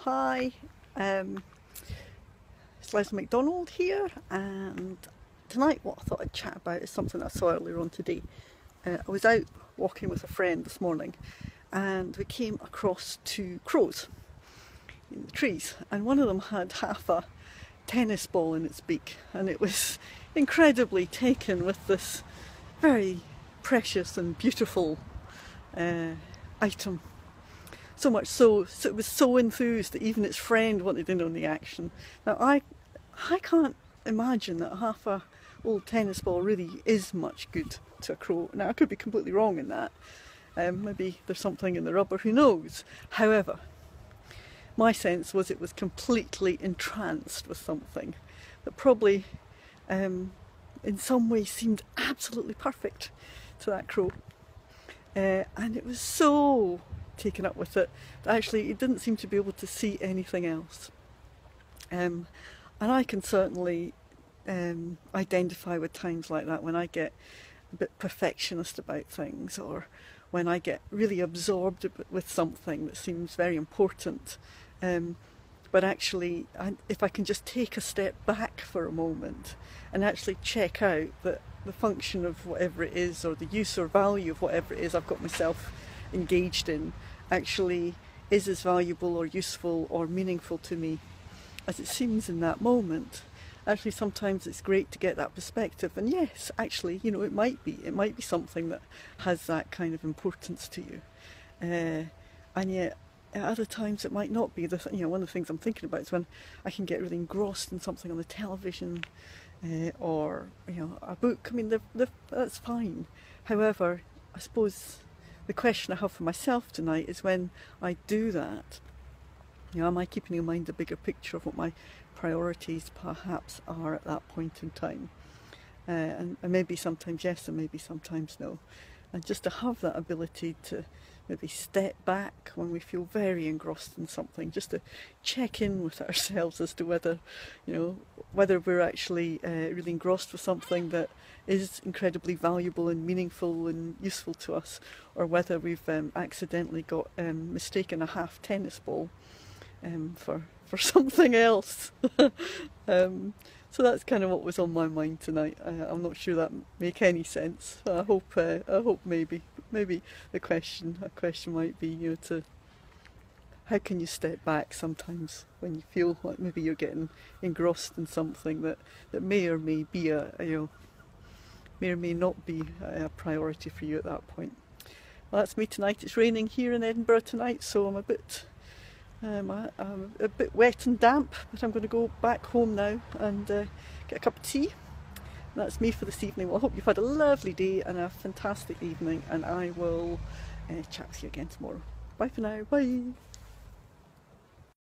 Hi, um, it's Leslie McDonald here, and tonight what I thought I'd chat about is something I saw earlier on today. I was out walking with a friend this morning and we came across two crows in the trees, and one of them had half a tennis ball in its beak, and it was incredibly taken with this very precious and beautiful item. So much so it was so enthused that even its friend wanted in on the action. Now I can't imagine that half a old tennis ball really is much good to a crow. Now I could be completely wrong in that. Maybe there's something in the rubber, who knows. However, my sense was it was completely entranced with something that probably in some way seemed absolutely perfect to that crow. And it was so taken up with it that actually it didn't seem to be able to see anything else. And I can certainly identify with times like that when I get a bit perfectionist about things, or when I get really absorbed with something that seems very important. But actually, if I can just take a step back for a moment and actually check out that the function of whatever it is, or the use or value of whatever it is I've got myself engaged in, actually is as valuable or useful or meaningful to me as it seems in that moment. Actually, sometimes it's great to get that perspective, and yes, actually, you know, it might be something that has that kind of importance to you, and yet at other times it might not be. One of the things I'm thinking about is when I can get really engrossed in something on the television, or a book. I mean, that's fine. However, I suppose the question I have for myself tonight is, when I do that, am I keeping in mind the bigger picture of what my priorities perhaps are at that point in time? And maybe sometimes yes, and maybe sometimes no. And just to have that ability to maybe step back when we feel very engrossed in something, just to check in with ourselves as to whether we're actually really engrossed with something that is incredibly valuable and meaningful and useful to us, or whether we've accidentally got mistaken a half tennis ball for something else. So that's kind of what was on my mind tonight. I'm not sure that make any sense. I hope maybe a question might be, how can you step back sometimes when you feel like maybe you're getting engrossed in something that may or may be may or may not be a priority for you at that point. Well, that's me tonight. It's raining here in Edinburgh tonight, so I'm a bit wet and damp, but I'm going to go back home now and get a cup of tea. And that's me for this evening. Well, I hope you've had a lovely day and a fantastic evening, and I will chat with you again tomorrow. Bye for now. Bye.